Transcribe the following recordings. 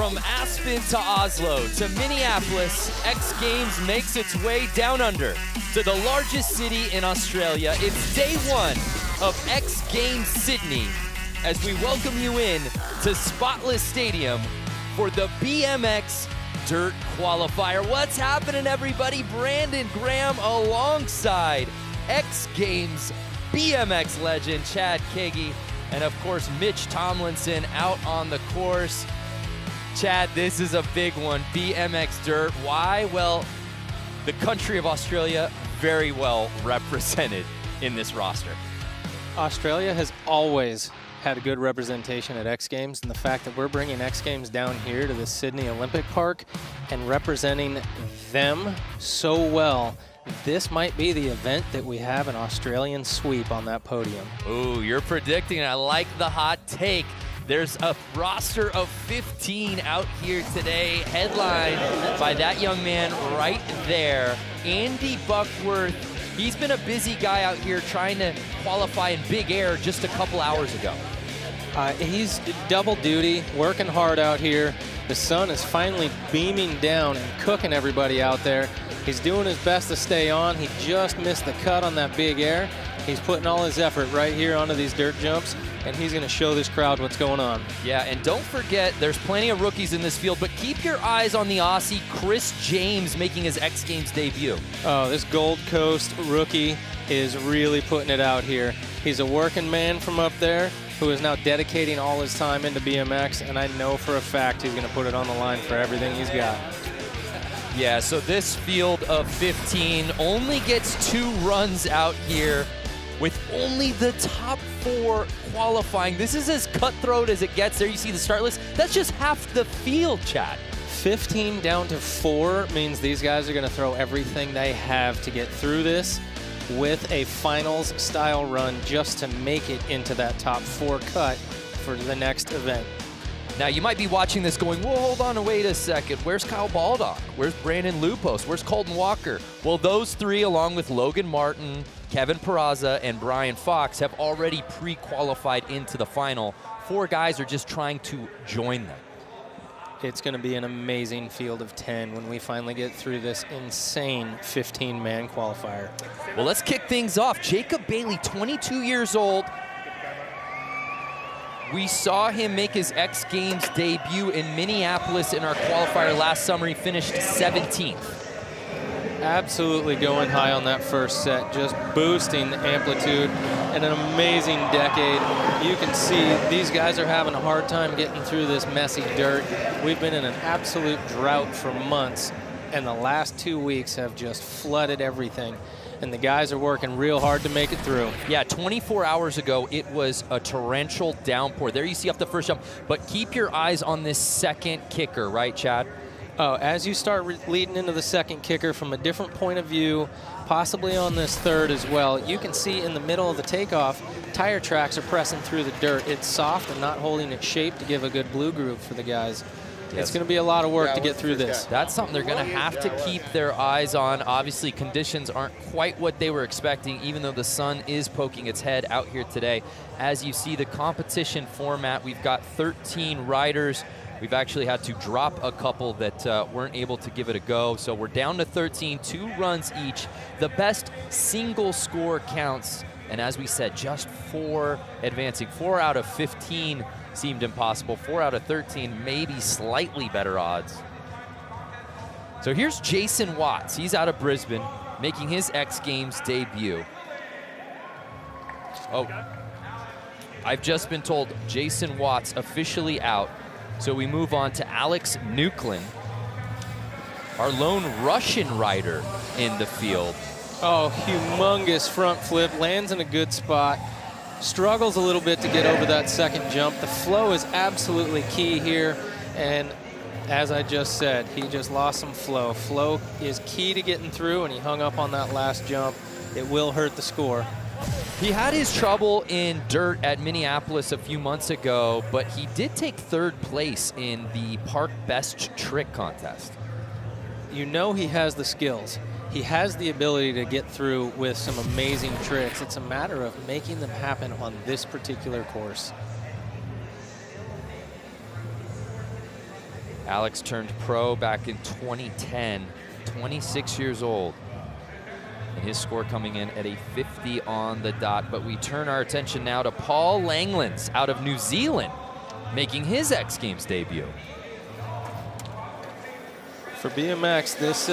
From Aspen to Oslo to Minneapolis, X Games makes its way down under to the largest city in Australia. It's day one of X Games Sydney as we welcome you in to Spotless Stadium for the BMX Dirt Qualifier. What's happening, everybody? Brandon Graham alongside X Games BMX legend Chad Kagi, and of course Mitch Tomlinson out on the course. Chad, this is a big one, BMX Dirt. Why? Well, the country of Australia very well represented in this roster. Australia has always had a good representation at X Games, and the fact that we're bringing X Games down here to the Sydney Olympic Park and representing them so well, this might be the event that we have an Australian sweep on that podium. Ooh, you're predicting it. I like the hot take. There's a roster of 15 out here today, headlined by that young man right there, Andy Buckworth. He's been a busy guy out here trying to qualify in big air just a couple hours ago. He's double duty, working hard out here. The sun is finally beaming down and cooking everybody out there. He's doing his best to stay on. He just missed the cut on that big air. He's putting all his effort right here onto these dirt jumps, and he's going to show this crowd what's going on. Yeah, and don't forget, there's plenty of rookies in this field, but keep your eyes on the Aussie, Chris James, making his X Games debut. Oh, this Gold Coast rookie is really putting it out here. He's a working man from up there who is now dedicating all his time into BMX, and I know for a fact he's going to put it on the line for everything he's got. Yeah, so this field of 15 only gets 2 runs out here, with only the top 4 qualifying. This is as cutthroat as it gets. There you see the start list. That's just half the field, Chad. 15 down to 4 means these guys are going to throw everything they have to get through this with a finals style run just to make it into that top 4 cut for the next event. Now, you might be watching this going, whoa, hold on, wait a second. Where's Kyle Baldock? Where's Brandon Lupos? Where's Colton Walker? Well, those 3, along with Logan Martin, Kevin Peraza, and Brian Fox, have already pre-qualified into the final. 4 guys are just trying to join them. It's going to be an amazing field of 10 when we finally get through this insane 15-man qualifier. Well, let's kick things off. Jacob Bailey, 22 years old. We saw him make his X Games debut in Minneapolis in our qualifier last summer. He finished 17th. Absolutely going high on that first set, just boosting the amplitude, and an amazing decade. You can see these guys are having a hard time getting through this messy dirt. We've been in an absolute drought for months, and the last 2 weeks have just flooded everything. And the guys are working real hard to make it through. Yeah, 24 hours ago, it was a torrential downpour. There you see off the first jump, but keep your eyes on this second kicker, right, Chad? Oh, as you start leading into the second kicker from a different point of view, possibly on this third as well, you can see in the middle of the takeoff, tire tracks are pressing through the dirt. It's soft and not holding its shape to give a good blue groove for the guys. Yes. It's going to be a lot of work to get through this. That's something they're going to have to keep their eyes on. Obviously, conditions aren't quite what they were expecting, even though the sun is poking its head out here today. As you see the competition format, we've got 13 riders. We've actually had to drop a couple that weren't able to give it a go. So we're down to 13, 2 runs each. The best single score counts. And as we said, just 4 advancing. 4 out of 15 seemed impossible. 4 out of 13, maybe slightly better odds. So here's Jason Watts. He's out of Brisbane, making his X Games debut. Oh, I've just been told Jason Watts officially out. So we move on to Alex Nuklin, our lone Russian rider in the field. Oh, humongous front flip, lands in a good spot. Struggles a little bit to get over that second jump. The flow is absolutely key here, and as I just said, he just lost some flow. Flow is key to getting through, and he hung up on that last jump. It will hurt the score. He had his trouble in dirt at Minneapolis a few months ago, but he did take 3rd place in the Park Best Trick contest. You know he has the skills. He has the ability to get through with some amazing tricks. It's a matter of making them happen on this particular course. Alex turned pro back in 2010, 26 years old. And his score coming in at a 50 on the dot. But we turn our attention now to Paul Langlands out of New Zealand, making his X Games debut. For BMX, this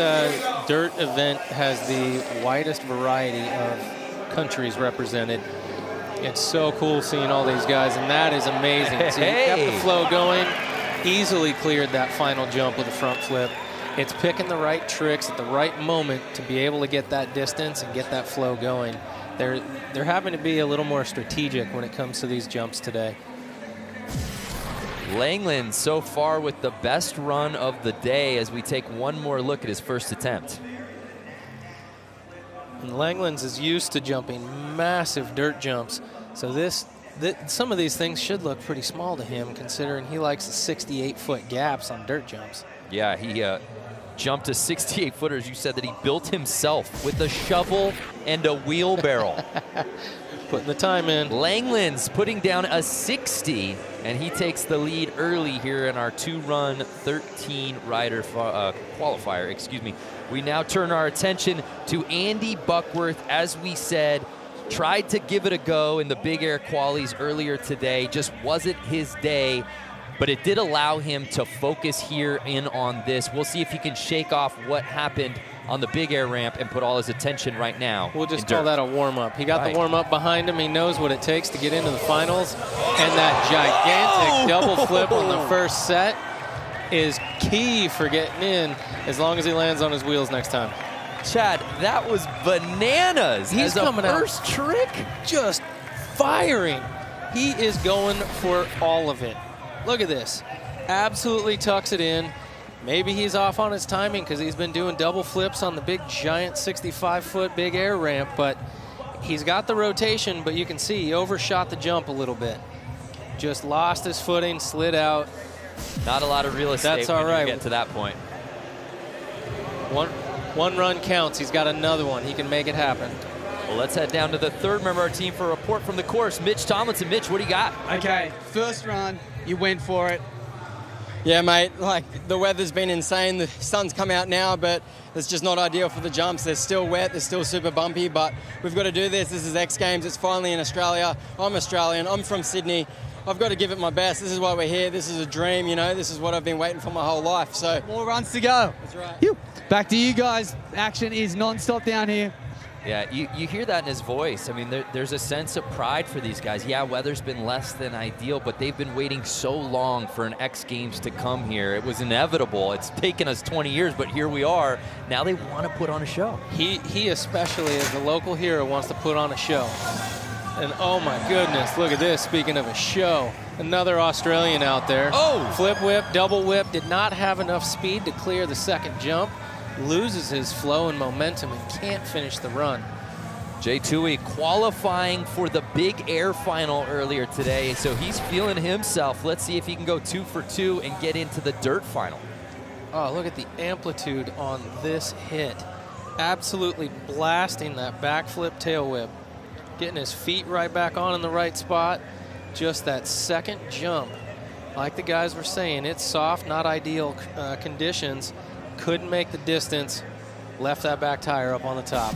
dirt event has the widest variety of countries represented. It's so cool seeing all these guys, and that is amazing. So he kept the flow going, easily cleared that final jump with a front flip. It's picking the right tricks at the right moment to be able to get that distance and get that flow going. They're having to be a little more strategic when it comes to these jumps today. Langlands so far with the best run of the day as we take one more look at his first attempt. And Langlands is used to jumping massive dirt jumps, so some of these things should look pretty small to him, considering he likes the 68-foot gaps on dirt jumps. Yeah, he jumped a 68-footer, as you said, that he built himself with a shovel and a wheelbarrow. Putting the time in. Langlands putting down a 60, and he takes the lead early here in our 2-run 13-rider qualifier. Excuse me. We now turn our attention to Andy Buckworth. As we said, tried to give it a go in the big air qualies earlier today. Just wasn't his day, but it did allow him to focus here in on this. We'll see if he can shake off what happened on the big air ramp and put all his attention right now. We'll just call that a warm-up. He got the warm-up behind him. He knows what it takes to get into the finals. And that gigantic double flip on the first set is key for getting in, as long as he lands on his wheels next time. Chad, that was bananas. He's coming out first trick, just firing. He is going for all of it. Look at this. Absolutely tucks it in. Maybe he's off on his timing because he's been doing double flips on the big, giant 65-foot big air ramp, but he's got the rotation, but you can see he overshot the jump a little bit. Just lost his footing, slid out. Not a lot of real estate. That's all right. When you get to that point. One run counts. He's got another one. He can make it happen. Well, let's head down to the third member of our team for a report from the course. Mitch Tomlinson. Mitch, what do you got? Okay, first run, you went for it. Yeah, mate, like the weather's been insane. The sun's come out now, but it's just not ideal for the jumps. They're still wet, they're still super bumpy, but we've got to do this. This is X Games, it's finally in Australia. I'm Australian, I'm from Sydney. I've got to give it my best. This is why we're here. This is a dream, you know. This is what I've been waiting for my whole life. So more runs to go. That's right. Back to you guys. Action is non-stop down here. Yeah, you hear that in his voice. I mean, there's a sense of pride for these guys. Yeah, weather's been less than ideal, but they've been waiting so long for an X Games to come here. It was inevitable. It's taken us 20 years, but here we are. Now they want to put on a show. He especially, as a local hero, wants to put on a show. And oh my goodness, look at this. Speaking of a show, another Australian out there. Oh! Flip whip, double whip, did not have enough speed to clear the second jump. Loses his flow and momentum and can't finish the run. Jay Tui qualifying for the big air final earlier today, so he's feeling himself. Let's see if he can go 2 for 2 and get into the dirt final. Oh, look at the amplitude on this hit. Absolutely blasting that backflip tail whip. Getting his feet right back on in the right spot. Just that second jump. Like the guys were saying, it's soft, not ideal conditions. Couldn't make the distance, left that back tire up on the top.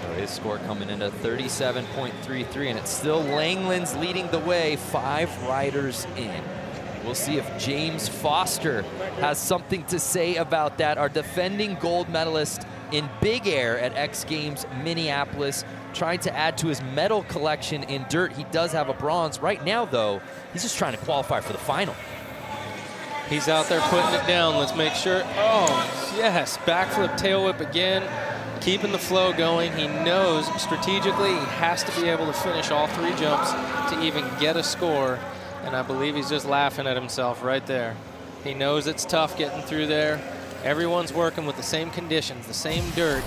So his score coming in at 37.33, and it's still Langlands leading the way, 5 riders in. We'll see if James Foster has something to say about that. Our defending gold medalist in big air at X Games Minneapolis, trying to add to his medal collection in dirt. He does have a bronze. Right now, though, he's just trying to qualify for the final. He's out there putting it down. Let's make sure. Oh, yes. Backflip tail whip again. Keeping the flow going. He knows strategically he has to be able to finish all 3 jumps to even get a score. And I believe he's just laughing at himself right there. He knows it's tough getting through there. Everyone's working with the same conditions, the same dirt.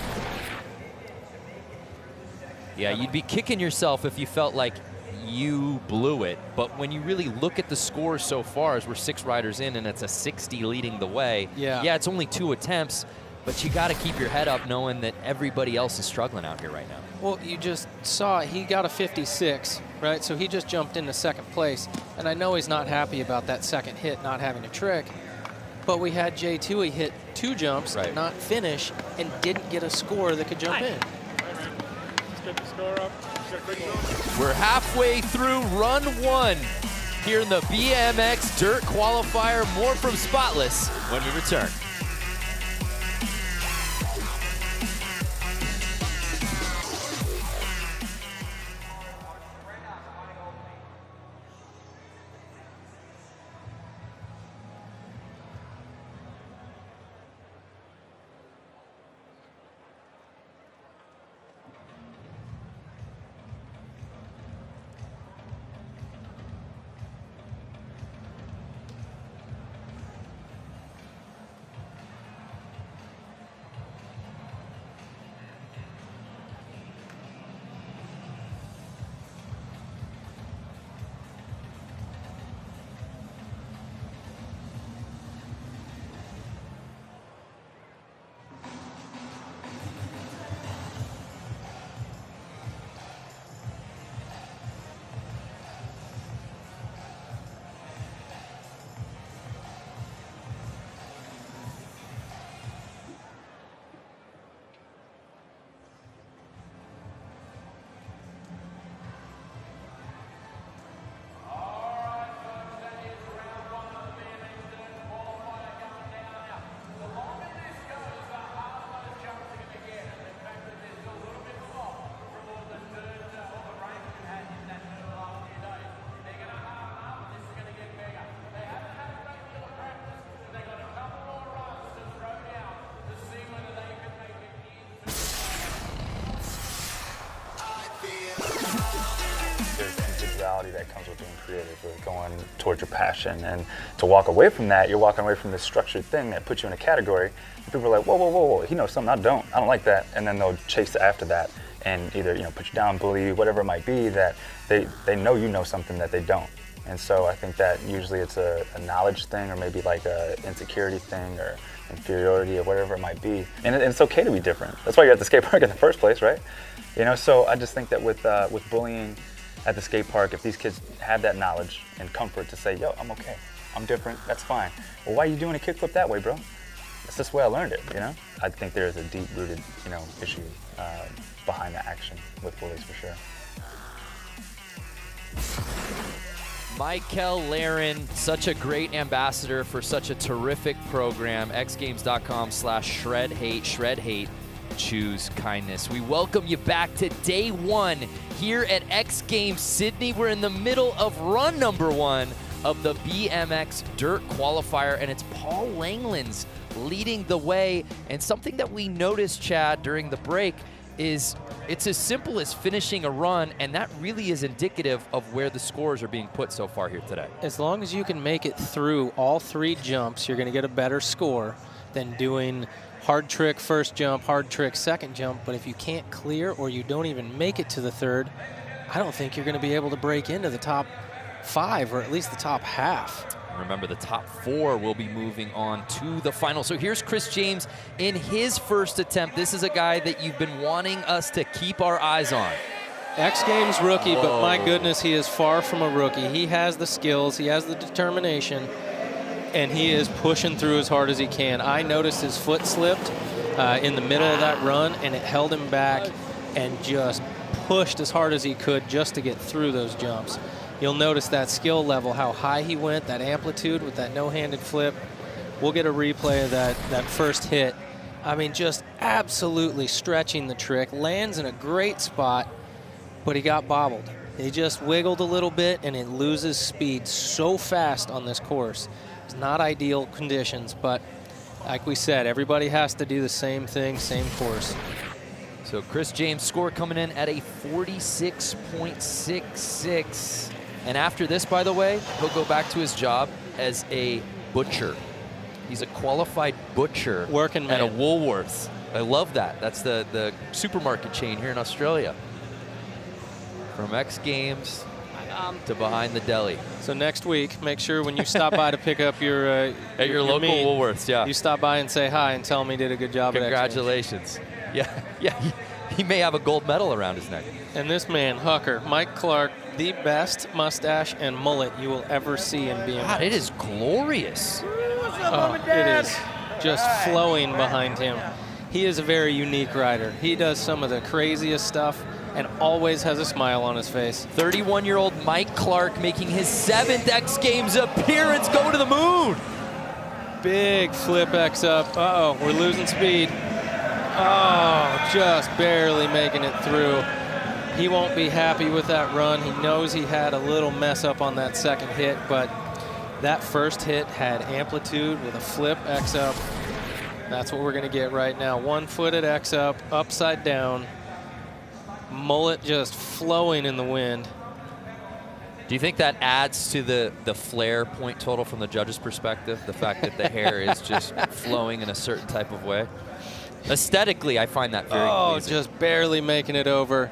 Yeah, you'd be kicking yourself if you felt like you blew it, but when you really look at the score so far, as we're 6 riders in and it's a 60 leading the way, yeah, it's only 2 attempts, but you got to keep your head up knowing that everybody else is struggling out here right now. Well, you just saw he got a 56, right? So he just jumped into second place. And I know he's not happy about that second hit, not having a trick. But we had Jay Tui hit 2 jumps, right, not finish, and didn't get a score that could jump in. Let's get the score up. We're halfway through run 1 here in the BMX Dirt Qualifier. More from Spotless when we return. That comes with being creative, with going towards your passion. And to walk away from that, you're walking away from this structured thing that puts you in a category. And people are like, whoa, whoa, whoa, whoa, he knows something I don't like that. And then they'll chase after that and either, you know, put you down, bully you, whatever it might be, that they know you know something that they don't. And so I think that usually it's a knowledge thing, or maybe like a insecurity thing, or inferiority, or whatever it might be. And it's okay to be different. That's why you're at the skate park in the first place, right? You know, so I just think that with bullying at the skate park, if these kids have that knowledge and comfort to say, yo, I'm okay, I'm different, that's fine. Well, why are you doing a kickflip that way, bro? That's just the way I learned it, you know? I think there's a deep-rooted, you know, issue behind the action with bullies, for sure. Michael Laren, such a great ambassador for such a terrific program. xgames.com/shredhate, shred hate, choose kindness. We welcome you back to day 1 here at X Games Sydney. We're in the middle of run number 1 of the BMX Dirt Qualifier, and it's Paul Langlands leading the way. And something that we noticed, Chad, during the break is it's as simple as finishing a run, and that really is indicative of where the scores are being put so far here today. As long as you can make it through all 3 jumps, you're going to get a better score than doing hard trick first jump, hard trick second jump. But if you can't clear, or you don't even make it to the 3rd, I don't think you're going to be able to break into the top 5, or at least the top half. Remember, the top 4 will be moving on to the final. So here's Chris James in his first attempt. This is a guy that you've been wanting us to keep our eyes on. X Games rookie, but my goodness, he is far from a rookie. He has the skills, he has the determination, and he is pushing through as hard as he can. I noticed his foot slipped in the middle of that run, and it held him back, and just pushed as hard as he could just to get through those jumps. You'll notice that skill level, how high he went, that amplitude with that no-handed flip. We'll get a replay of that first hit. I mean, just absolutely stretching the trick. Lands in a great spot, but he got bobbled. He just wiggled a little bit, and it loses speed so fast on this course. It's not ideal conditions, but like we said, everybody has to do the same thing, same course. So Chris James' score coming in at a 46.66. And after this, by the way, he'll go back to his job as a butcher. He's a qualified butcher working man at a Woolworths. I love that. That's the supermarket chain here in Australia. From X Games, to behind the deli. So next week, make sure when you stop by to pick up your At your local meat, Woolworths, yeah. you stop by and say hi and tell him he did a good job. Congratulations. Yeah, he may have a gold medal around his neck. And this man, Hucker, Mike Clark, the best mustache and mullet you will ever see in BMX. God, it is glorious. It is just flowing behind him. He is a very unique rider. He does some of the craziest stuff and always has a smile on his face. 31-year-old Mike Clark making his 7th X Games appearance, going to the moon. Big flip X up. Uh-oh, we're losing speed. Oh, just barely making it through. He won't be happy with that run. He knows he had a little mess up on that second hit, but that first hit had amplitude with a flip X up. That's what we're gonna get right now. One-footed X up, upside down. Mullet just flowing in the wind. Do you think that adds to the flair point total from the judge's perspective? The fact that the hair is just flowing in a certain type of way? Aesthetically, I find that very pleasing. Just barely making it over.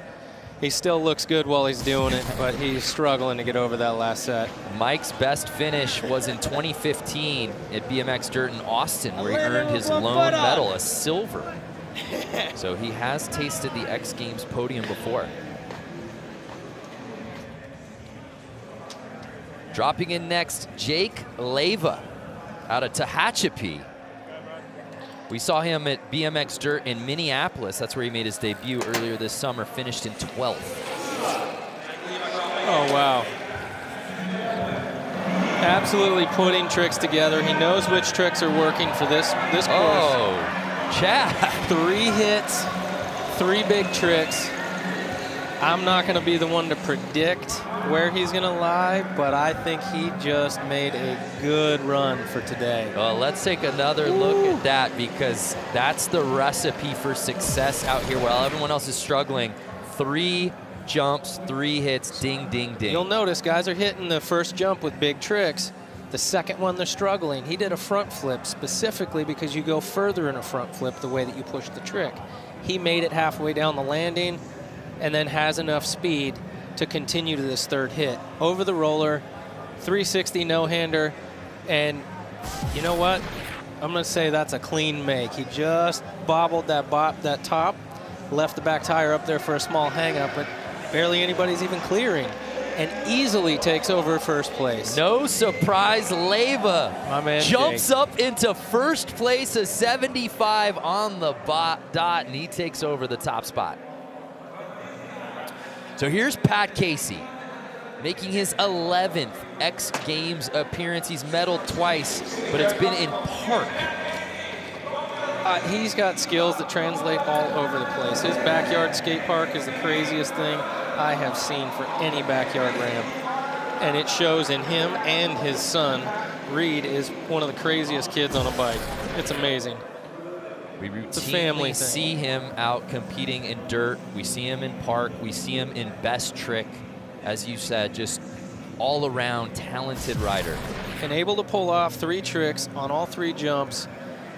He still looks good while he's doing it, but he's struggling to get over that last set. Mike's best finish was in 2015 at BMX Dirt in Austin, where he earned his lone medal, a silver. So he has tasted the X Games podium before. Dropping in next, Jake Leyva out of Tehachapi. We saw him at BMX Dirt in Minneapolis. That's where he made his debut earlier this summer, finished in 12th. Oh, wow. Absolutely putting tricks together. He knows which tricks are working for this course. Oh, Chad. 3 hits, 3 big tricks. I'm not going to be the one to predict where he's going to lie, but I think he just made a good run for today. Well, let's take another look at that, because that's the recipe for success out here while everyone else is struggling. 3 jumps, 3 hits, ding, ding, ding. You'll notice guys are hitting the first jump with big tricks. The second one, they're struggling. He did a front flip specifically because you go further in a front flip the way that you push the trick. He made it halfway down the landing and then has enough speed to continue to this third hit. Over the roller, 360 no-hander, and you know what? I'm gonna say that's a clean make. He just bobbled that top, left the back tire up there for a small hang-up, but barely anybody's even clearing, and easily takes over first place. No surprise, Leyva My man jumps Jake. up into first place, a 75 on the dot, and he takes over the top spot. So here's Pat Casey, making his 11th X Games appearance. He's medaled twice, but it's been in park. He's got skills that translate all over the place. His backyard skate park is the craziest thing I have seen for any backyard ramp. And it shows in him and his son. Reed is one of the craziest kids on a bike. It's amazing. We It's a family routinely thing. see him out competing in dirt. We see him in park. We see him in best trick. As you said, just all around talented rider. And able to pull off 3 tricks on all 3 jumps,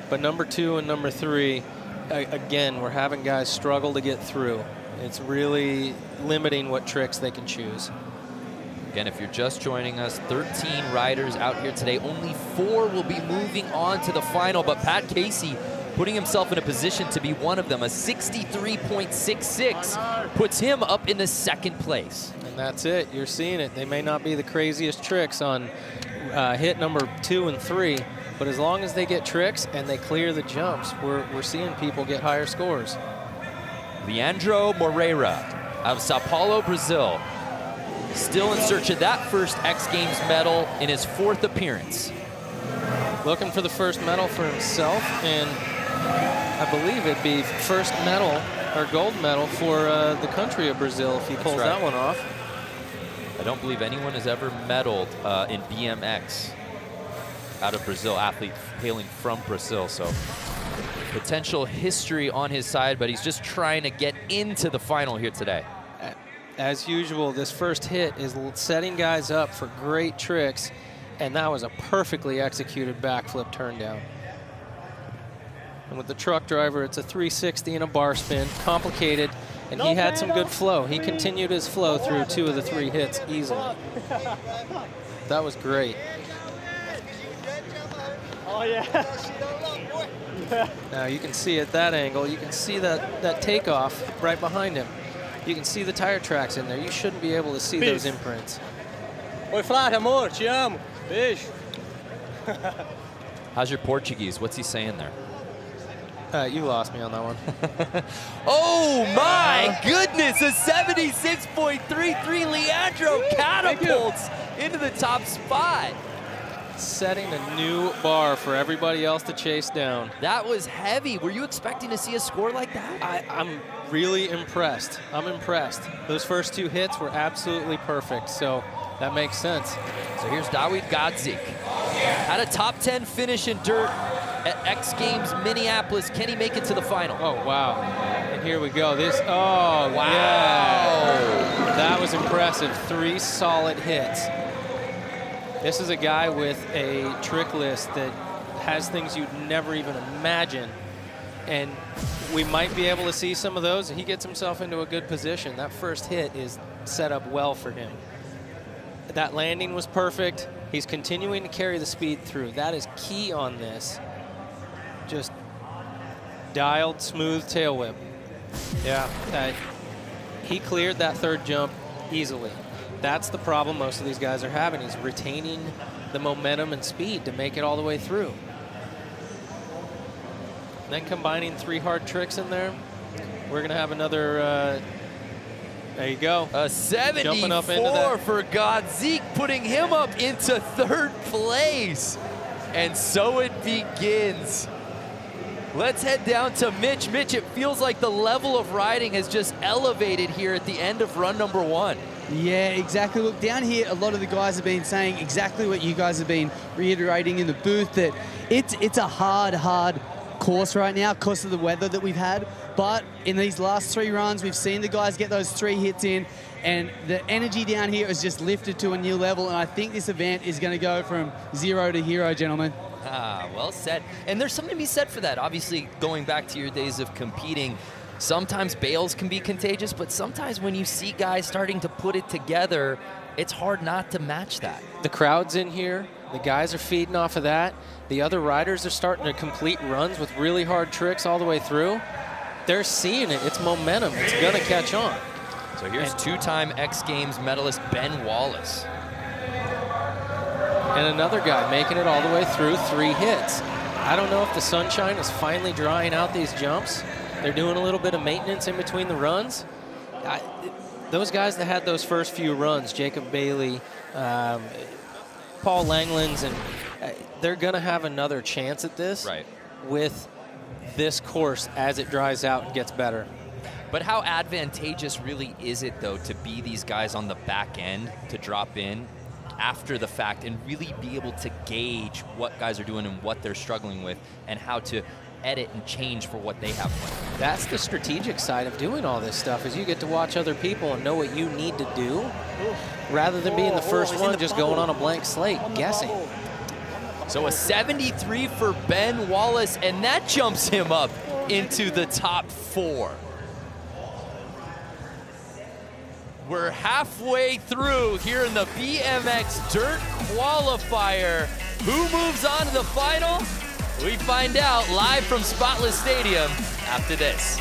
but number 2 and number 3, again, we're having guys struggle to get through. It's really limiting what tricks they can choose. Again, if you're just joining us, 13 riders out here today. Only 4 will be moving on to the final, but Pat Casey putting himself in a position to be one of them. A 63.66 puts him up in the 2nd place. And that's it. You're seeing it. They may not be the craziest tricks on hit number 2 and 3, but as long as they get tricks and they clear the jumps, we're seeing people get higher scores. Leandro Moreira out of Sao Paulo, Brazil. Still in search of that first X Games medal in his 4th appearance. Looking for the first medal for himself, and I believe it'd be first medal or gold medal for the country of Brazil if he pulls right. that one off. I don't believe anyone has ever medaled in BMX out of Brazil, athlete hailing from Brazil. So potential history on his side, but he's just trying to get into the final here today. As usual, this first hit is setting guys up for great tricks, and that was a perfectly executed backflip turn down. And with the truck driver, it's a 360 and a bar spin, complicated, And he had some good flow. He continued his flow through 2 of the 3 hits easily. That was great. Oh, yeah. Now you can see at that angle, you can see that takeoff right behind him. You can see the tire tracks in there. You shouldn't be able to see those imprints. Oi, Flávio, amor, te amo. Beijo. How's your Portuguese? What's he saying there? You lost me on that one. Oh my goodness, a 76.33. Leandro catapults into the top spot. Setting a new bar for everybody else to chase down. That was heavy. Were you expecting to see a score like that? I'm really impressed. I'm impressed. Those first 2 hits were absolutely perfect, so that makes sense. So here's Dawid Godzik. Had a top 10 finish in dirt at X Games Minneapolis. Can he make it to the final? Oh, wow. And here we go. Oh, wow. Yeah. That was impressive. 3 solid hits. This is a guy with a trick list that has things you'd never even imagine. And we might be able to see some of those. He gets himself into a good position. That first hit is set up well for him. That landing was perfect. He's continuing to carry the speed through. That is key on this. Just dialed, smooth tail whip. Yeah, he cleared that 3rd jump easily. That's the problem most of these guys are having. He's retaining the momentum and speed to make it all the way through. And then combining 3 hard tricks in there, we're going to have another, there you go. A 74 up into that. for Godzik, putting him up into 3rd place. And so it begins. Let's head down to Mitch. Mitch, it feels like the level of riding has just elevated here at the end of run number 1. Yeah, exactly. Look, down here, a lot of the guys have been saying exactly what you guys have been reiterating in the booth, that it's a hard course right now because of the weather that we've had. But in these last 3 runs, we've seen the guys get those 3 hits in, and the energy down here has just lifted to a new level, and I think this event is going to go from 0 to hero, gentlemen. Ah, well said. And there's something to be said for that. Obviously, going back to your days of competing, sometimes bails can be contagious, but sometimes when you see guys starting to put it together, it's hard not to match that. The crowd's in here. The guys are feeding off of that. The other riders are starting to complete runs with really hard tricks all the way through. They're seeing it. It's momentum. It's going to catch on. So here's 2-time X Games medalist Ben Wallace. And another guy making it all the way through 3 hits. I don't know if the sunshine is finally drying out these jumps. They're doing a little bit of maintenance in between the runs. Those guys that had those first few runs, Jacob Bailey, Paul Langlands, and they're going to have another chance at this with this course as it dries out and gets better. But how advantageous really is it, though, to be these guys on the back end, to drop in after the fact and really be able to gauge what guys are doing and what they're struggling with and how to edit and change for what they have planned? That's the strategic side of doing all this stuff, is you get to watch other people and know what you need to do rather than being the first one just going on a blank slate, guessing. So a 73 for Ben Wallace, and that jumps him up into the top 4. We're halfway through here in the BMX Dirt Qualifier. Who moves on to the final? We find out live from Spotless Stadium after this.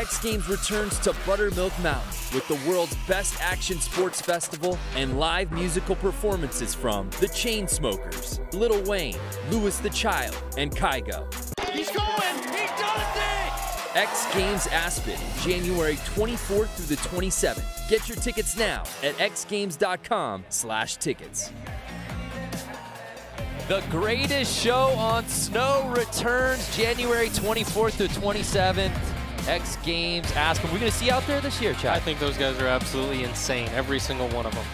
X Games returns to Buttermilk Mountain with the world's best action sports festival and live musical performances from The Chainsmokers, Lil Wayne, Louis the Child, and Kygo. He's going! He does it! X Games Aspen, January 24th through the 27th. Get your tickets now at xgames.com/tickets. The greatest show on snow returns January 24th through 27th. X Games Aspen. We're going to see you out there this year, Chad. I think those guys are absolutely insane, every single one of them.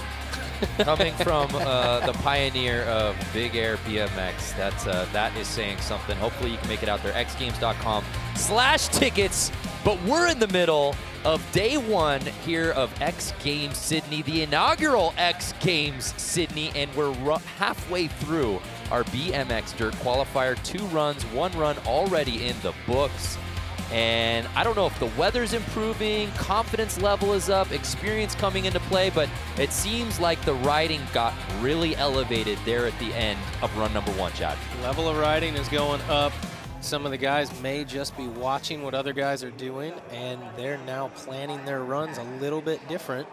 Coming from the pioneer of Big Air BMX, that is saying something. Hopefully you can make it out there. xgames.com/tickets. But we're in the middle of day one here of X Games Sydney, the inaugural X Games Sydney, and we're halfway through our BMX Dirt Qualifier. 2 runs, 1 run already in the books. And I don't know if the weather's improving, confidence level is up, experience coming into play, but it seems like the riding got really elevated there at the end of run number 1, Chad. Level of riding is going up. Some of the guys may just be watching what other guys are doing, and they're now planning their runs a little bit different.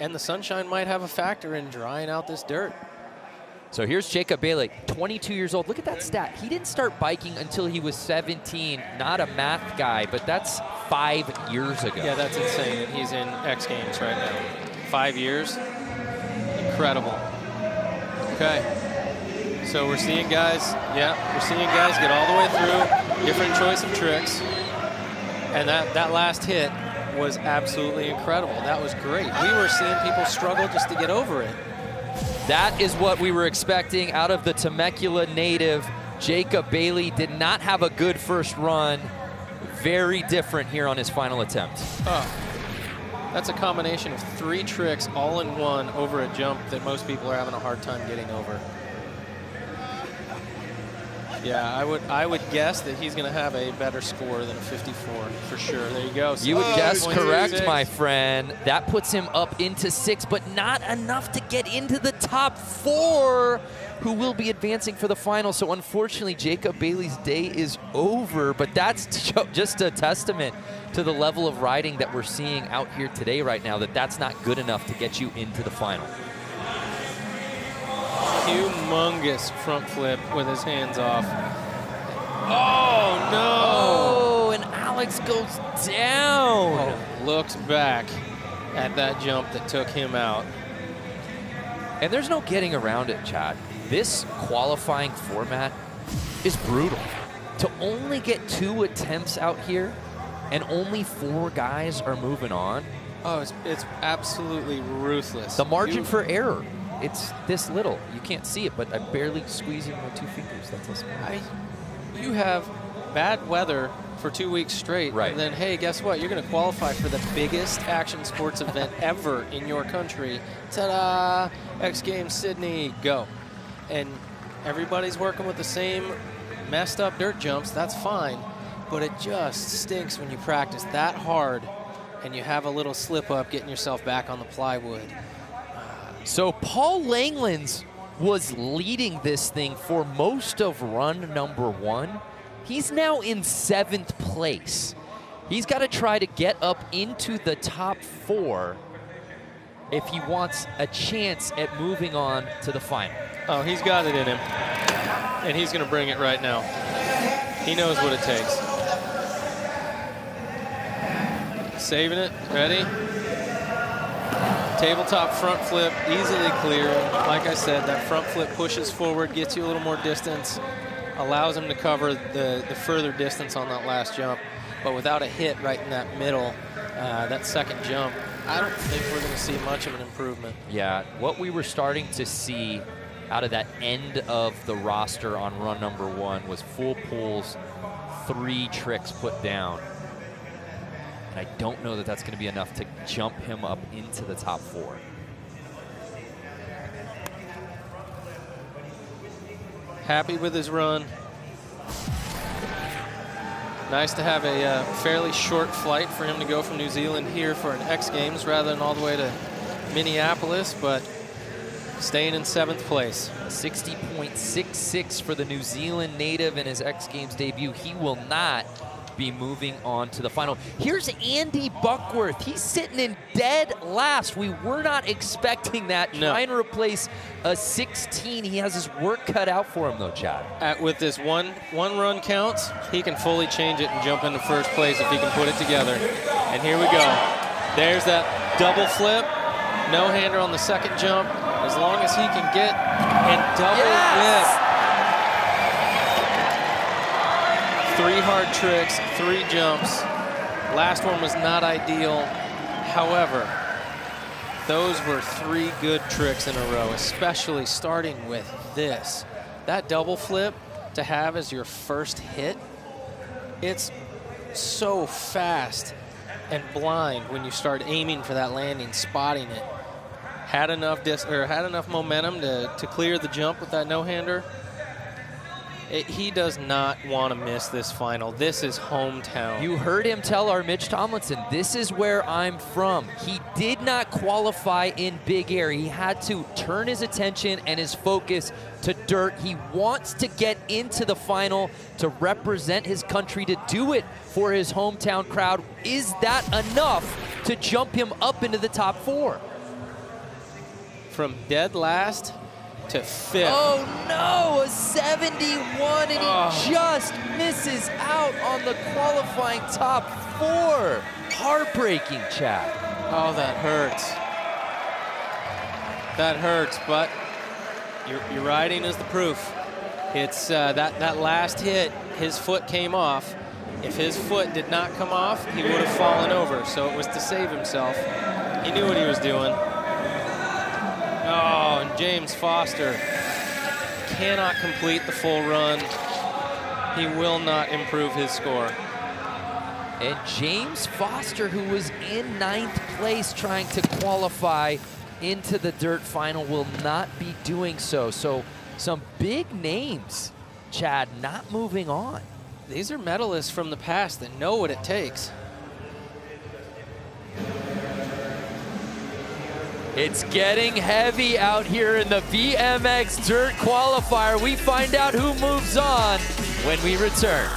And the sunshine might have a factor in drying out this dirt. So here's Jacob Bailey, 22 years old. Look at that stat. He didn't start biking until he was 17. Not a math guy, but that's 5 years ago. Yeah, that's insane. And he's in X Games right now. 5 years. Incredible. Okay. So we're seeing guys, get all the way through. Different choice of tricks. And that last hit was absolutely incredible. That was great. We were seeing people struggle just to get over it. That is what we were expecting out of the Temecula native. Jacob Bailey did not have a good first run. Very different here on his final attempt. Oh, that's a combination of 3 tricks all in one over a jump that most people are having a hard time getting over. Yeah, I would guess that he's going to have a better score than a 54 for sure. There you go. You would guess correct, my friend. That puts him up into 6, but not enough to get into the top 4, who will be advancing for the final. So unfortunately, Jacob Bailey's day is over, but that's just a testament to the level of riding that we're seeing out here today right now, that's not good enough to get you into the final. Humongous front flip with his hands off. Oh, no. Oh, and Alex goes down. Oh, looks back at that jump that took him out. And there's no getting around it, Chad. This qualifying format is brutal. To only get 2 attempts out here and only 4 guys are moving on. Oh, it's absolutely ruthless. The margin for error. It's this little. You can't see it, but I'm barely squeezing my 2 fingers. That's how small. You have bad weather for 2 weeks straight, right? And then, hey, guess what? You're going to qualify for the biggest action sports event ever in your country. Ta-da! X Games Sydney, go. And everybody's working with the same messed up dirt jumps. That's fine, but it just stinks when you practice that hard and you have a little slip up getting yourself back on the plywood. So Paul Langlands was leading this thing for most of run number 1. He's now in 7th place. He's got to try to get up into the top 4 if he wants a chance at moving on to the final. Oh, he's got it in him, and he's going to bring it right now. He knows what it takes. Saving it, ready? Tabletop front flip, easily clear. Like I said, that front flip pushes forward, gets you a little more distance, allows him to cover the further distance on that last jump. But without a hit right in that middle, that second jump, I don't think we're going to see much of an improvement. Yeah, what we were starting to see out of that end of the roster on run number 1 was full pulls, 3 tricks put down. And I don't know that that's going to be enough to jump him up into the top 4. Happy with his run. Nice to have a fairly short flight for him to go from New Zealand here for an X Games rather than all the way to Minneapolis, but staying in 7th place. 60.66 for the New Zealand native in his X Games debut. He will not be moving on to the final. Here's Andy Buckworth. He's sitting in dead last. We were not expecting that. No. Trying to replace a 16. He has his work cut out for him, though, Chad. With this one run counts, he can fully change it and jump into first place if he can put it together. And here we go. There's that double flip. No-hander on the second jump. As long as he can get and double whip. 3 hard tricks, 3 jumps. Last one was not ideal. However, those were 3 good tricks in a row, especially starting with this. That double flip to have as your first hit, it's so fast and blind when you start aiming for that landing, spotting it. Had enough momentum to clear the jump with that no-hander. He does not want to miss this final. This is hometown. You heard him tell our Mitch Tomlinson, this is where I'm from. He did not qualify in Big Air. He had to turn his attention and his focus to dirt. He wants to get into the final to represent his country, to do it for his hometown crowd. Is that enough to jump him up into the top 4? From dead last to 5th. Oh no, a 71, and he just misses out on the qualifying top 4. Heartbreaking, Chad. Oh, that hurts. That hurts, but your riding is the proof. It's that last hit, his foot came off. If his foot did not come off, he would have fallen over, so it was to save himself. He knew what he was doing. Oh, and James Foster cannot complete the full run. He will not improve his score. And James Foster, who was in 9th place trying to qualify into the dirt final, will not be doing so. So some big names, Chad, not moving on. These are medalists from the past that know what it takes. It's getting heavy out here in the BMX Dirt Qualifier. We find out who moves on when we return.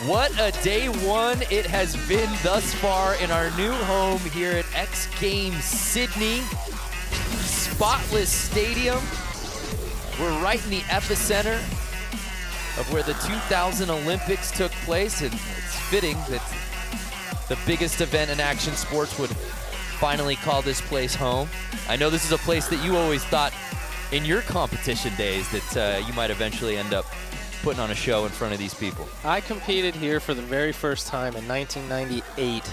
What a day one it has been thus far in our new home here at X Games Sydney. Spotless stadium. We're right in the epicenter of where the 2000 Olympics took place, and it's fitting that the biggest event in action sports would finally call this place home. I know this is a place that you always thought in your competition days that you might eventually end up putting on a show in front of these people. I competed here for the very first time in 1998,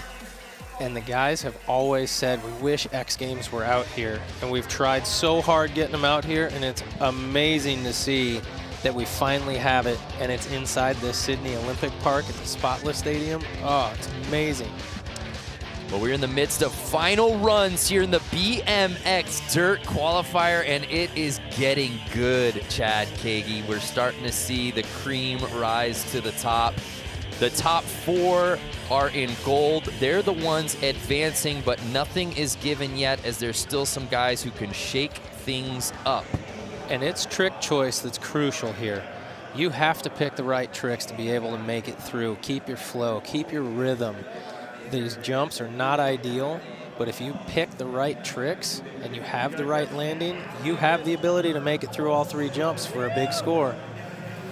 and the guys have always said, we wish X Games were out here, and we've tried so hard getting them out here, and it's amazing to see that we finally have it, and it's inside the Sydney Olympic Park at the Spotless Stadium. Oh, it's amazing. Well, we're in the midst of final runs here in the BMX Dirt Qualifier, and it is getting good, Chad Kagi. We're starting to see the cream rise to the top. The top 4 are in gold. They're the ones advancing, but nothing is given yet, as there's still some guys who can shake things up. And it's trick choice that's crucial here. You have to pick the right tricks to be able to make it through. Keep your flow, keep your rhythm. These jumps are not ideal, but if you pick the right tricks and you have the right landing, you have the ability to make it through all 3 jumps for a big score.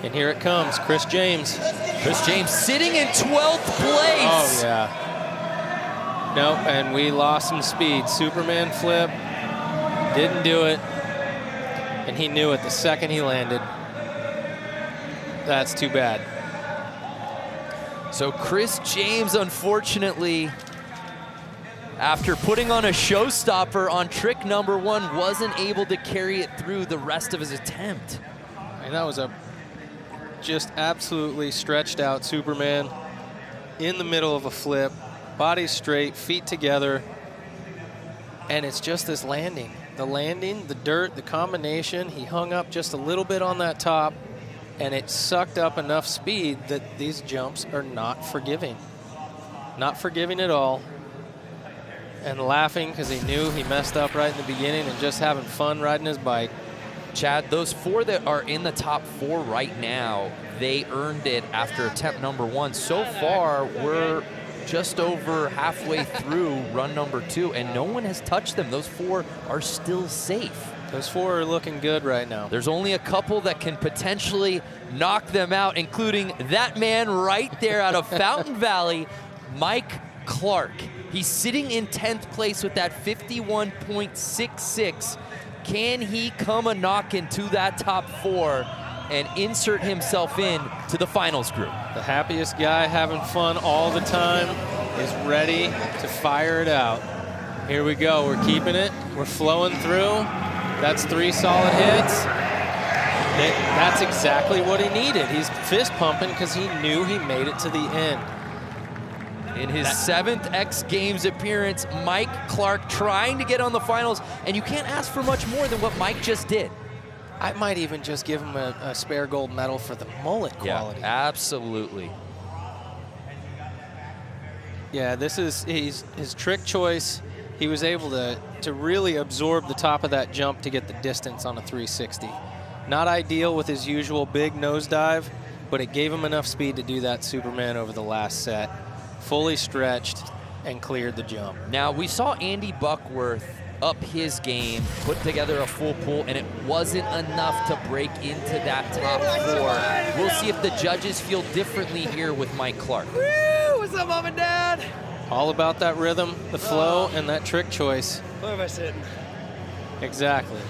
And here it comes, Chris James. Chris James sitting in 12th place. Oh, yeah. Nope, and we lost some speed. Superman flip, didn't do it, and he knew it the second he landed. That's too bad. So Chris James, unfortunately, after putting on a showstopper on trick number 1, wasn't able to carry it through the rest of his attempt. And that was a just absolutely stretched out Superman in the middle of a flip, body straight, feet together, and it's just this landing. The landing, the dirt, the combination, he hung up just a little bit on that top, and it sucked up enough speed that these jumps are not forgiving. Not forgiving at all. And laughing because he knew he messed up right in the beginning and just having fun riding his bike. Chad, those 4 that are in the top 4 right now, they earned it after attempt number 1. So far, we're just over halfway through run number 2, and no one has touched them. Those 4 are still safe. Those 4 are looking good right now. There's only a couple that can potentially knock them out, including that man right there out of Fountain Valley, Mike Clark. He's sitting in 10th place with that 51.66. Can he come a knockin' to that top 4 and insert himself in to the finals group? The happiest guy having fun all the time is ready to fire it out. Here we go, we're keeping it, we're flowing through. That's 3 solid hits. That's exactly what he needed. He's fist pumping because he knew he made it to the end. In his 7th X Games appearance, Mike Clark trying to get on the finals, and you can't ask for much more than what Mike just did. I might even just give him a spare gold medal for the mullet quality. Yeah, absolutely. Yeah, this is his trick choice. He was able to really absorb the top of that jump to get the distance on a 360. Not ideal with his usual big nosedive, but it gave him enough speed to do that Superman over the last set. Fully stretched and cleared the jump. Now, we saw Andy Buckworth up his game, put together a full pool, and it wasn't enough to break into that top 4. We'll see if the judges feel differently here with Mike Clark. Woo! What's up, Mom and Dad? All about that rhythm, the flow, and that trick choice. Where am I sitting? Exactly.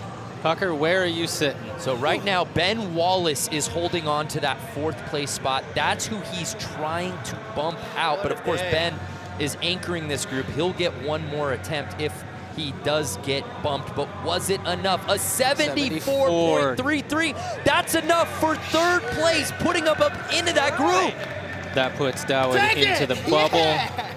Pucker, where are you sitting? So right now, Ben Wallace is holding on to that 4th place spot. That's who he's trying to bump out. But of course, Ben is anchoring this group. He'll get one more attempt if he does get bumped. But was it enough? A 74.33. That's enough for 3rd place, putting up into that group. That puts Dowd into the bubble. Yeah.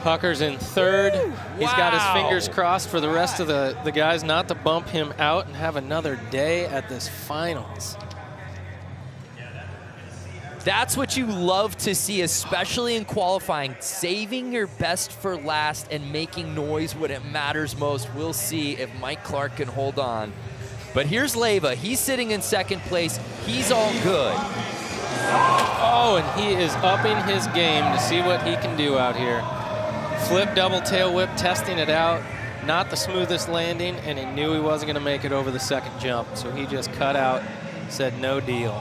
Pucker's in 3rd. He's got his fingers crossed for the rest of the guys not to bump him out and have another day at this finals. That's what you love to see, especially in qualifying. Saving your best for last and making noise when it matters most. We'll see if Mike Clark can hold on. But here's Leyva. He's sitting in 2nd place. He's all good. Oh, and he is upping his game to see what he can do out here. Flip, double tail whip, testing it out. Not the smoothest landing, and he knew he wasn't going to make it over the 2nd jump, so he just cut out, said no deal.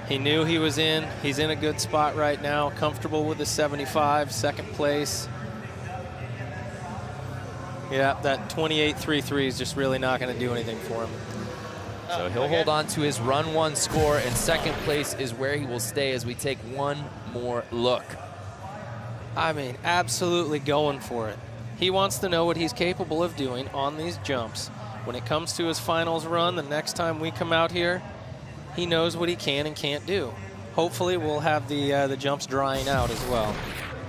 He knew he was in. He's in a good spot right now, comfortable with the 75, 2nd place. Yeah, that 28.33 is just really not going to do anything for him. So he'll hold on to his run 1 score, and 2nd place is where he will stay as we take one more look. I mean, absolutely going for it. He wants to know what he's capable of doing on these jumps. When it comes to his finals run, the next time we come out here, he knows what he can and can't do. Hopefully we'll have the jumps drying out as well.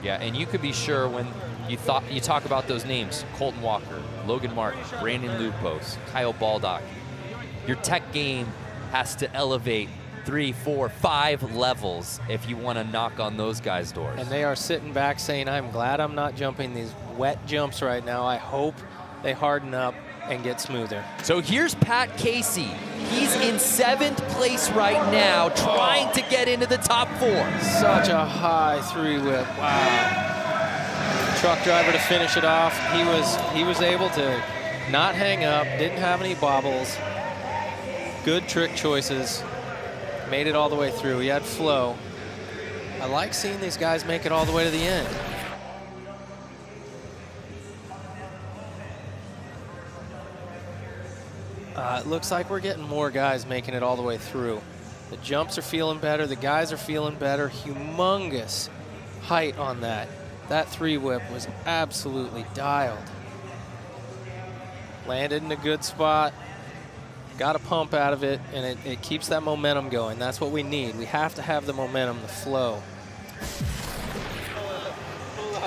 Yeah, and you could be sure when You talk about those names: Colton Walker, Logan Martin, Brandon Lupos, Kyle Baldock. Your tech game has to elevate 3, 4, 5 levels if you want to knock on those guys' doors. And they are sitting back saying, I'm glad I'm not jumping these wet jumps right now. I hope they harden up and get smoother. So here's Pat Casey. He's in 7th place right now, trying to get into the top 4. Such a high 3-whip. Wow. Truck driver to finish it off. He was able to not hang up, didn't have any bobbles. Good trick choices. Made it all the way through. He had flow. I like seeing these guys make it all the way to the end. It looks like we're getting more guys making it all the way through. The jumps are feeling better. The guys are feeling better. Humongous height on that. That 3-whip was absolutely dialed. Landed in a good spot. Got a pump out of it, and it keeps that momentum going. That's what we need. We have to have the momentum, the flow.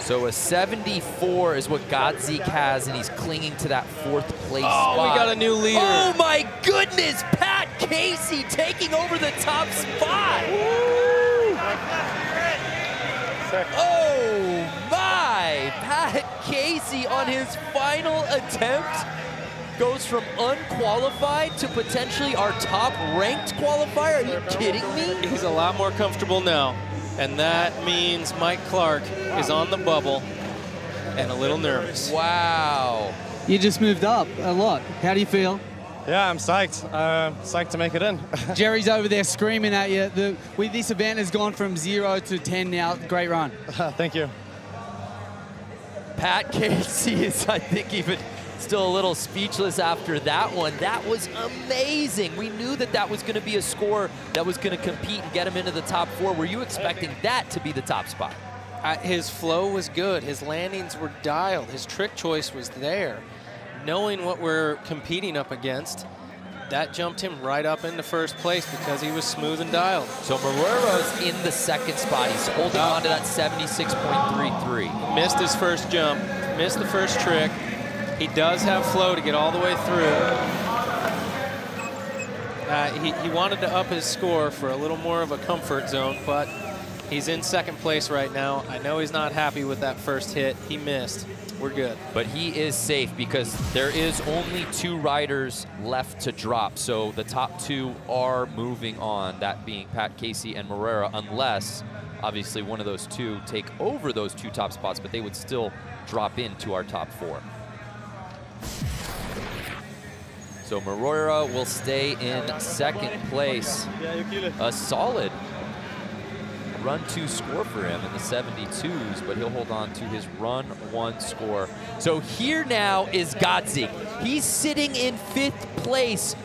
So a 74 is what Godzik has, and he's clinging to that 4th place spot. We got a new leader. Oh my goodness, Pat Casey taking over the top spot. Oh my, Pat Casey on his final attempt goes from unqualified to potentially our top-ranked qualifier. Are you kidding me? He's a lot more comfortable now, and that means Mike Clark is on the bubble and a little nervous. Wow. You just moved up a lot. How do you feel? Yeah, I'm psyched. Psyched to make it in. Jerry's over there screaming at you. This event has gone from 0 to 10 now. Great run. Thank you. Pat Casey is, I think, even still a little speechless after that one. That was amazing. We knew that that was going to be a score that was going to compete and get him into the top 4. Were you expecting that to be the top spot? His flow was good. His landings were dialed. His trick choice was there. Knowing what we're competing up against, that jumped him right up into 1st place because he was smooth and dialed. So Marrero's in the 2nd spot. He's holding on to that 76.33. Missed his first jump, missed the first trick. He does have flow to get all the way through. He wanted to up his score for a little more of a comfort zone, but he's in 2nd place right now. I know he's not happy with that first hit. He missed. We're good. But he is safe because there is only 2 riders left to drop. So the top 2 are moving on, that being Pat Casey and Marrero, unless obviously one of those 2 take over those 2 top spots, but they would still drop into our top 4. So Marrero will stay in 2nd place. A solid run 2 score for him in the 72s, but he'll hold on to his run 1 score. So here now is Godzik. He's sitting in 5th place.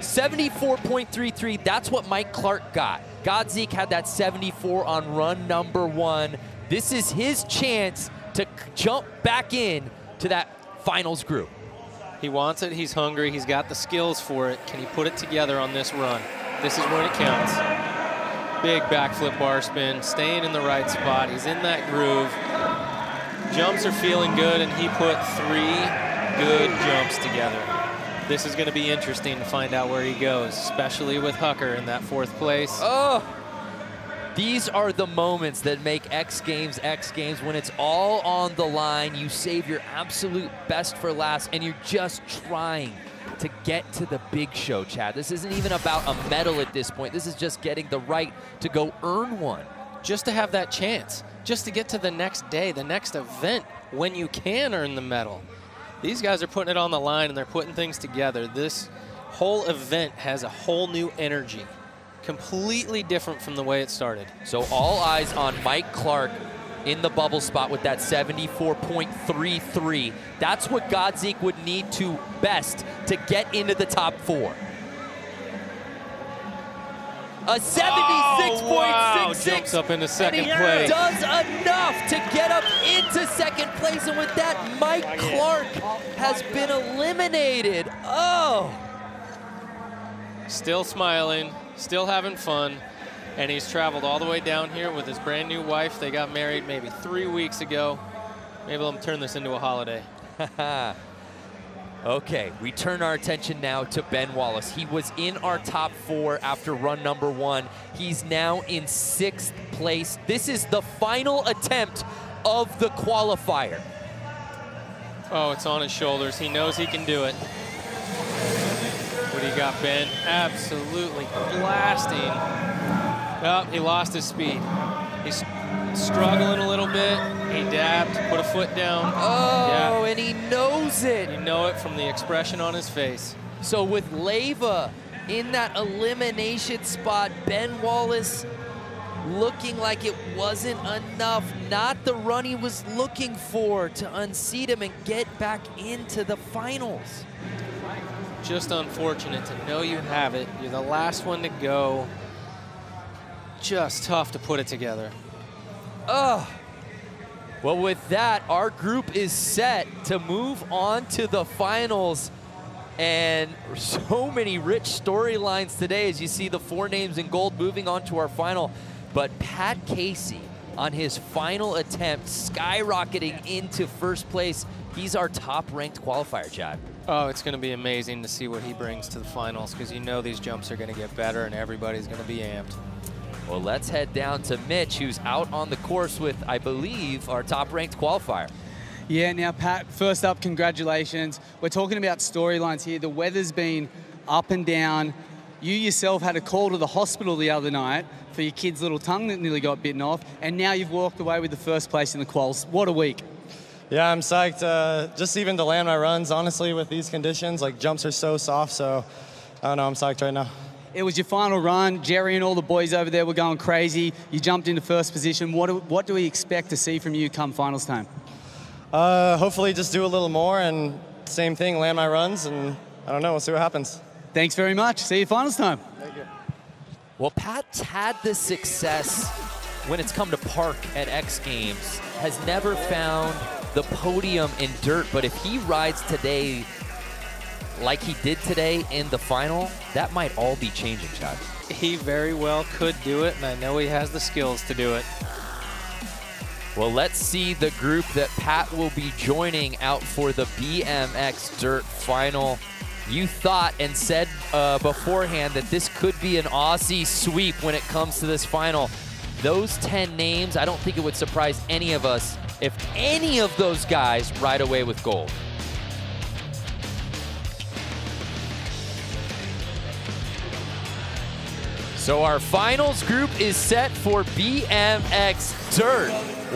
74.33, that's what Mike Clark got. Godzik had that 74 on run number 1. This is his chance to jump back in to that finals group. He wants it, he's hungry, he's got the skills for it. Can he put it together on this run? This is when it counts. Big backflip bar spin, staying in the right spot. He's in that groove. Jumps are feeling good, and he put 3 good jumps together. This is going to be interesting to find out where he goes, especially with Hucker in that 4th place. Oh, these are the moments that make X Games when it's all on the line. You save your absolute best for last, and you're just trying to get to the big show, Chad. This isn't even about a medal at this point. This is just getting the right to go earn one. Just to have that chance, just to get to the next day, the next event, when you can earn the medal. These guys are putting it on the line, and they're putting things together. This whole event has a whole new energy, completely different from the way it started. So all eyes on Mike Clark in the bubble spot with that 74.33. That's what Godzik would need to best to get into the top 4. A 76.66. Wow. Jumps up into 2nd place. Does enough to get up into 2nd place, and with that, Mike Clark has been eliminated. Oh. Still smiling, still having fun. And he's traveled all the way down here with his brand new wife. They got married maybe 3 weeks ago. Maybe let him turn this into a holiday. Okay, we turn our attention now to Ben Wallace. He was in our top 4 after run number 1. He's now in 6th place. This is the final attempt of the qualifier. Oh, it's on his shoulders. He knows he can do it. What do you got, Ben? Absolutely blasting. Oh, he lost his speed. He's struggling a little bit. He dabbed, put a foot down. Oh, yeah. And he knows it. You know it from the expression on his face. So with Leva in that elimination spot, Ben Wallace looking like it wasn't enough, not the run he was looking for to unseat him and get back into the finals. Just unfortunate to know you have it. You're the last one to go. Just tough to put it together. Ugh. Well, with that, our group is set to move on to the finals. And so many rich storylines today as you see the 4 names in gold moving on to our final. But Pat Casey, on his final attempt, skyrocketing into first place. He's our top-ranked qualifier, Chad. Oh, it's going to be amazing to see what he brings to the finals, because you know these jumps are going to get better and everybody's going to be amped. Well, let's head down to Mitch, who's out on the course with, I believe, our top-ranked qualifier. Yeah, now, Pat, first up, congratulations. We're talking about storylines here. The weather's been up and down. You yourself had a call to the hospital the other night for your kid's little tongue that nearly got bitten off, and now you've walked away with the first place in the quals. What a week. Yeah, I'm psyched. Just even to land my runs, honestly, with these conditions, like jumps are so soft, so I don't know, I'm psyched right now. It was your final run. Jerry and all the boys over there were going crazy. You jumped into first position. What do we expect to see from you come finals time? Hopefully just do a little more, and same thing, land my runs, and I don't know, we'll see what happens. Thanks very much. See you finals time. Thank you. Well, Pat's had the success when it's come to park at X Games, has never found the podium in dirt, but if he rides today like he did today in the final, that might all be changing, Chad. He very well could do it, and I know he has the skills to do it. Well, let's see the group that Pat will be joining out for the BMX Dirt Final. You thought and said beforehand that this could be an Aussie sweep when it comes to this final. Those 10 names, I don't think it would surprise any of us if any of those guys ride away with gold. So our finals group is set for BMX Dirt.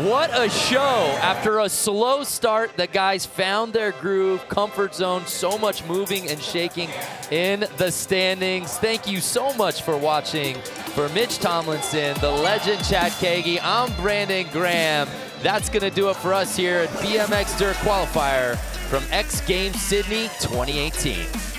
What a show. After a slow start, the guys found their groove, comfort zone, so much moving and shaking in the standings. Thank you so much for watching. For Mitch Tomlinson, the legend Chad Kagi, I'm Brandon Graham. That's gonna do it for us here at BMX Dirt Qualifier from X Games Sydney 2018.